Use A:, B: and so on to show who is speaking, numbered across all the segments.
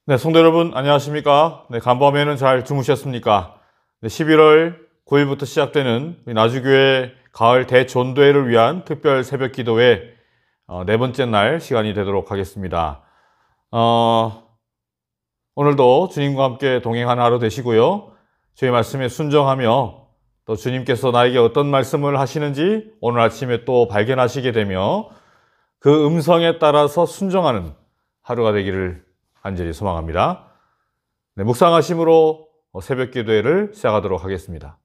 A: 네, 성도 여러분, 안녕하십니까? 네, 간밤에는 잘 주무셨습니까? 네, 11월 9일부터 시작되는 우리 나주교회 가을 대전도회를 위한 특별 새벽 기도회 네 번째 날 시간이 되도록 하겠습니다. 오늘도 주님과 함께 동행하는 하루 되시고요. 저희 말씀에 순종하며 또 주님께서 나에게 어떤 말씀을 하시는지 오늘 아침에 또 발견하시게 되며 그 음성에 따라서 순종하는 하루가 되기를 간절히 소망합니다. 네, 묵상하심으로 새벽 기도회를 시작하도록 하겠습니다.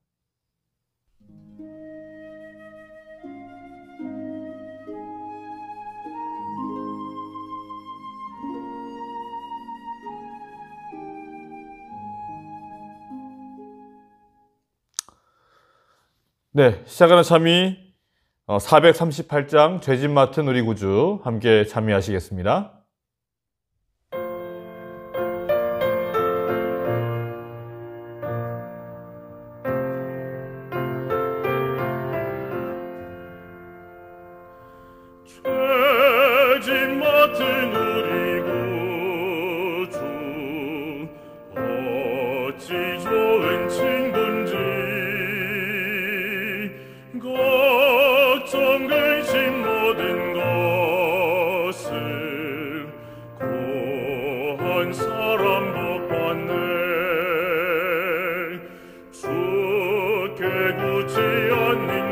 A: 네, 시작하는 참이 438장 죄짐 맡은 우리 구주 함께 참여하시겠습니다.
B: 죄짐 맡은 우리 구주 어찌 좋은 친구인지 걱정 근심 모든 것을 고한 사람 복받네 주께 굳이 않는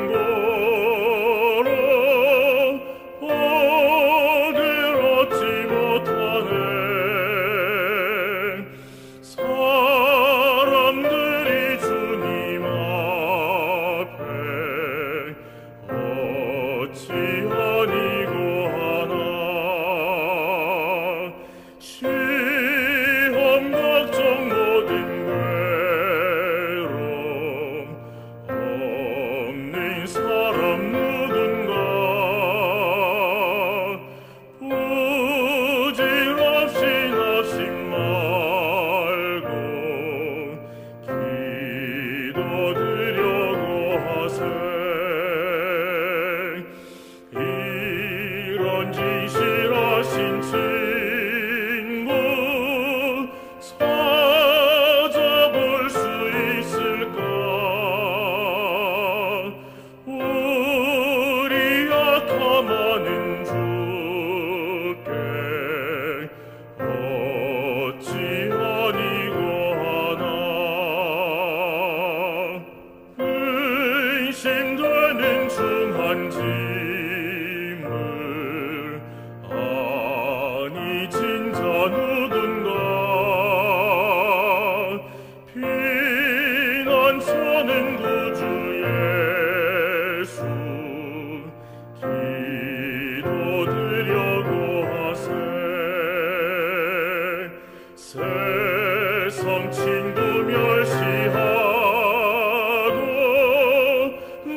B: 세상 친구 멸시하고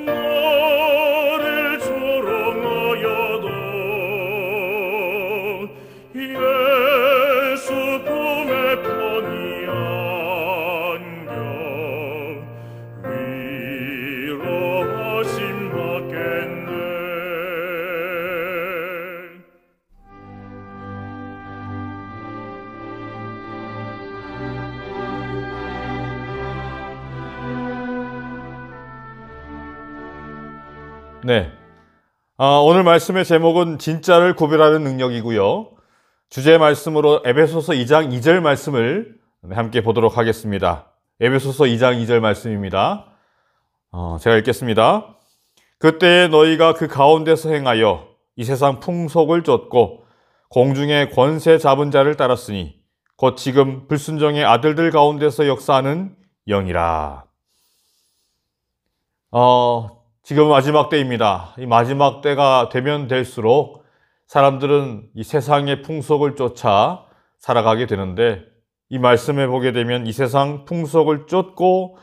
B: 너를 조롱하여도 예수 품에 편히 안겨 위로하심 받겠네.
A: 네, 오늘 말씀의 제목은 진짜를 구별하는 능력이고요. 주제 말씀으로 에베소서 2장 2절 말씀을 함께 보도록 하겠습니다. 에베소서 2장 2절 말씀입니다. 제가 읽겠습니다. 그때에 너희가 그 가운데서 행하여 이 세상 풍속을 쫓고 공중의 권세 잡은 자를 따랐으니 곧 지금 불순종의 아들들 가운데서 역사하는 영이라. 지금 마지막 때입니다. 이 마지막 때가 되면 될수록 사람들은 이 세상의 풍속을 쫓아 살아가게 되는데, 이 말씀에 보게 되면 이 세상 풍속을 쫓고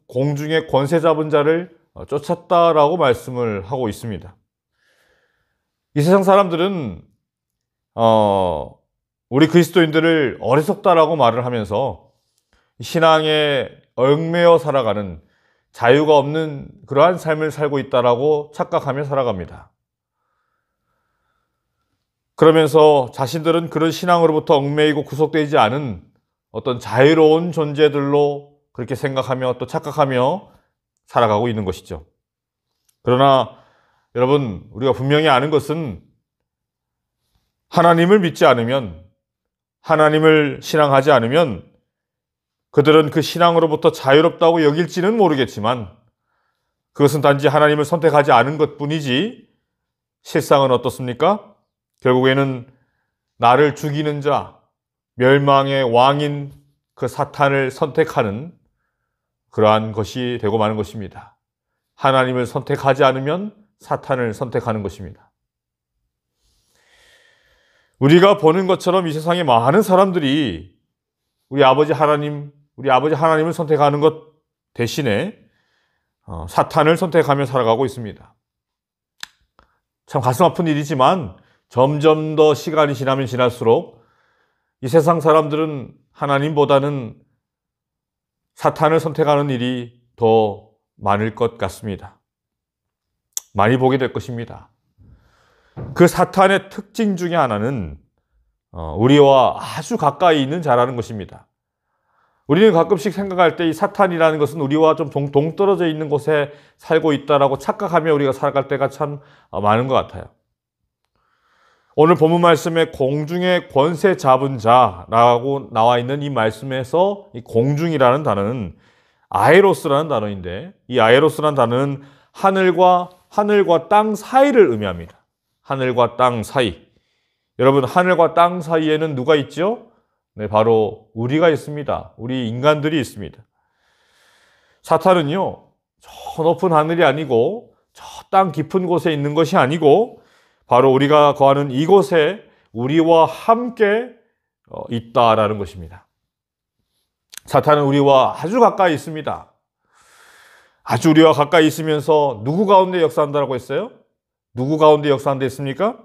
A: 공중의 권세 잡은 자를 쫓았다라고 말씀을 하고 있습니다. 이 세상 사람들은 우리 그리스도인들을 어리석다라고 말을 하면서 신앙에 얽매여 살아가는, 자유가 없는 그러한 삶을 살고 있다라고 착각하며 살아갑니다. 그러면서 자신들은 그런 신앙으로부터 얽매이고 구속되지 않은 어떤 자유로운 존재들로 그렇게 생각하며 또 착각하며 살아가고 있는 것이죠. 그러나 여러분, 우리가 분명히 아는 것은 하나님을 믿지 않으면, 하나님을 신앙하지 않으면 그들은 그 신앙으로부터 자유롭다고 여길지는 모르겠지만 그것은 단지 하나님을 선택하지 않은 것뿐이지 실상은 어떻습니까? 결국에는 나를 죽이는 자, 멸망의 왕인 그 사탄을 선택하는 그러한 것이 되고 마는 것입니다. 하나님을 선택하지 않으면 사탄을 선택하는 것입니다. 우리가 보는 것처럼 이 세상에 많은 사람들이 우리 아버지 하나님을 선택하는 것 대신에 사탄을 선택하며 살아가고 있습니다. 참 가슴 아픈 일이지만 점점 더 시간이 지나면 지날수록 이 세상 사람들은 하나님보다는 사탄을 선택하는 일이 더 많을 것 같습니다. 많이 보게 될 것입니다. 그 사탄의 특징 중에 하나는 우리와 아주 가까이 있는 자라는 것입니다. 우리는 가끔씩 생각할 때 이 사탄이라는 것은 우리와 좀 동떨어져 있는 곳에 살고 있다라고 착각하며 우리가 살아갈 때가 참 많은 것 같아요. 오늘 본문 말씀에 공중의 권세 잡은 자라고 나와 있는 이 말씀에서 이 공중이라는 단어는 아에로스라는 단어인데, 이 아에로스라는 단어는 하늘과 땅 사이를 의미합니다. 하늘과 땅 사이. 여러분, 하늘과 땅 사이에는 누가 있죠? 네, 바로 우리가 있습니다. 우리 인간들이 있습니다. 사탄은요, 저 높은 하늘이 아니고 저 땅 깊은 곳에 있는 것이 아니고 바로 우리가 거하는 이곳에 우리와 함께 있다라는 것입니다. 사탄은 우리와 아주 가까이 있습니다. 아주 우리와 가까이 있으면서 누구 가운데 역사한다고 했어요? 누구 가운데 역사한다 했습니까?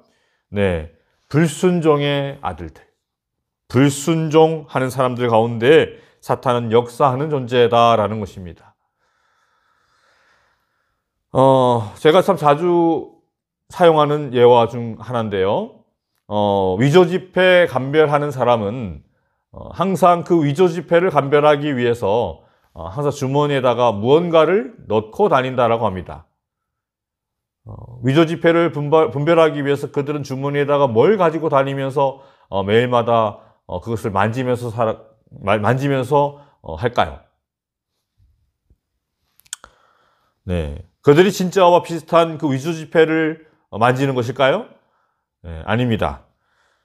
A: 네, 불순종의 아들들. 불순종하는 사람들 가운데 사탄은 역사하는 존재다라는 것입니다. 제가 참 자주 사용하는 예화 중 하나인데요. 위조 지폐 감별하는 사람은 항상 그 위조 지폐를 감별하기 위해서 항상 주머니에다가 무언가를 넣고 다닌다라고 합니다. 위조 지폐를 분별하기 위해서 그들은 주머니에다가 뭘 가지고 다니면서 매일마다 그것을 만지면서 할까요? 네, 그들이 진짜와 비슷한 그 위조 지폐를 만지는 것일까요? 네, 아닙니다.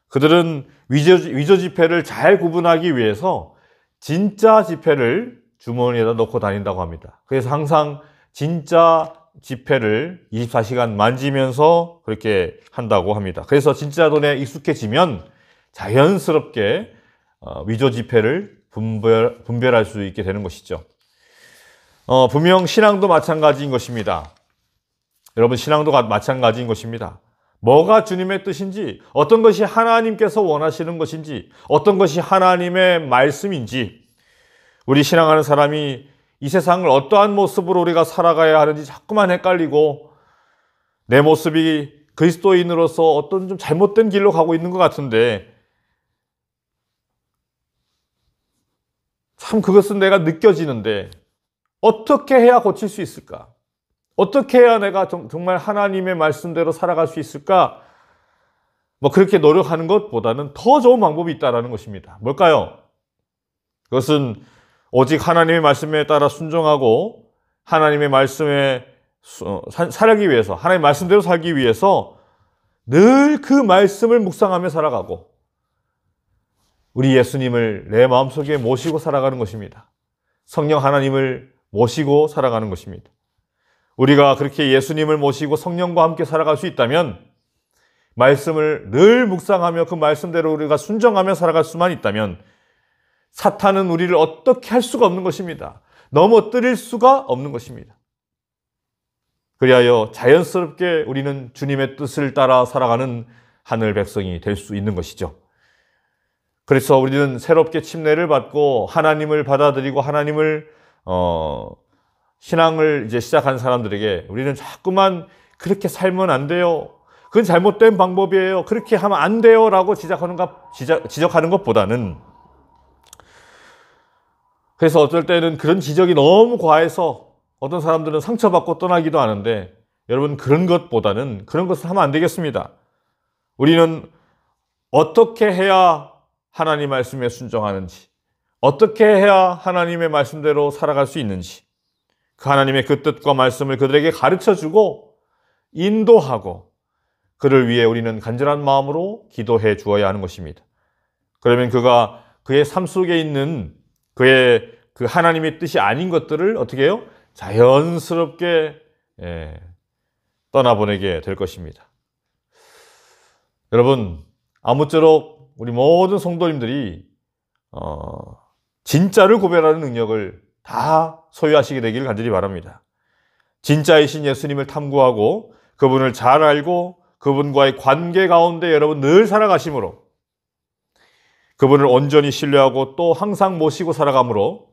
A: 그들은 위조 지폐를 잘 구분하기 위해서 진짜 지폐를 주머니에다 넣고 다닌다고 합니다. 그래서 항상 진짜 지폐를 24시간 만지면서 그렇게 한다고 합니다. 그래서 진짜 돈에 익숙해지면 자연스럽게 위조 지폐를 분별할 수 있게 되는 것이죠. 분명 신앙도 마찬가지인 것입니다. 여러분, 신앙도 마찬가지인 것입니다. 뭐가 주님의 뜻인지, 어떤 것이 하나님께서 원하시는 것인지, 어떤 것이 하나님의 말씀인지, 우리 신앙하는 사람이 이 세상을 어떠한 모습으로 우리가 살아가야 하는지 자꾸만 헷갈리고 내 모습이 그리스도인으로서 어떤 좀 잘못된 길로 가고 있는 것 같은데 참 그것은 내가 느껴지는데 어떻게 해야 고칠 수 있을까? 어떻게 해야 내가 정말 하나님의 말씀대로 살아갈 수 있을까? 그렇게 노력하는 것보다는 더 좋은 방법이 있다는 것입니다. 뭘까요? 그것은 오직 하나님의 말씀에 따라 순종하고 하나님의 말씀에 살기 위해서, 하나님의 말씀대로 살기 위해서 늘 그 말씀을 묵상하며 살아가고 우리 예수님을 내 마음속에 모시고 살아가는 것입니다. 성령 하나님을 모시고 살아가는 것입니다. 우리가 그렇게 예수님을 모시고 성령과 함께 살아갈 수 있다면, 말씀을 늘 묵상하며 그 말씀대로 우리가 순종하며 살아갈 수만 있다면 사탄은 우리를 어떻게 할 수가 없는 것입니다. 넘어뜨릴 수가 없는 것입니다. 그리하여 자연스럽게 우리는 주님의 뜻을 따라 살아가는 하늘 백성이 될 수 있는 것이죠. 그래서 우리는 새롭게 침례를 받고 하나님을 받아들이고 하나님을 신앙을 이제 시작한 사람들에게 우리는 자꾸만 그렇게 살면 안 돼요. 그건 잘못된 방법이에요. 그렇게 하면 안 돼요. 라고 지적하는 것보다는, 그래서 어쩔 때는 그런 지적이 너무 과해서 어떤 사람들은 상처받고 떠나기도 하는데, 여러분 그런 것보다는 그런 것을 하면 안 되겠습니다. 우리는 어떻게 해야 하나님 말씀에 순종하는지, 어떻게 해야 하나님의 말씀대로 살아갈 수 있는지, 그 하나님의 그 뜻과 말씀을 그들에게 가르쳐주고 인도하고 그를 위해 우리는 간절한 마음으로 기도해 주어야 하는 것입니다. 그러면 그가 그의 삶 속에 있는 그의 그 하나님의 뜻이 아닌 것들을 어떻게 해요? 자연스럽게 떠나보내게 될 것입니다. 여러분, 아무쪼록 우리 모든 성도님들이 진짜를 구별하는 능력을 다 소유하시게 되기를 간절히 바랍니다. 진짜이신 예수님을 탐구하고 그분을 잘 알고 그분과의 관계 가운데 여러분 늘 살아가심으로, 그분을 온전히 신뢰하고 또 항상 모시고 살아가므로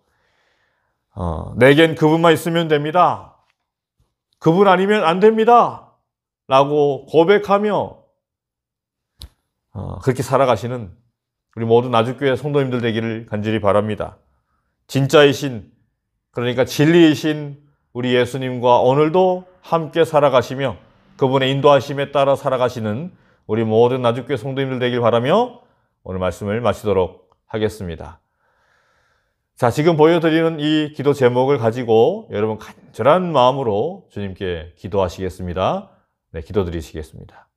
A: 내겐 그분만 있으면 됩니다. 그분 아니면 안 됩니다. 라고 고백하며 그렇게 살아가시는 우리 모든 나주교회 성도님들 되기를 간절히 바랍니다. 진짜이신, 그러니까 진리이신 우리 예수님과 오늘도 함께 살아가시며 그분의 인도하심에 따라 살아가시는 우리 모든 나주교회 성도님들 되길 바라며 오늘 말씀을 마치도록 하겠습니다. 자, 지금 보여드리는 이 기도 제목을 가지고 여러분 간절한 마음으로 주님께 기도하시겠습니다. 네, 기도드리시겠습니다.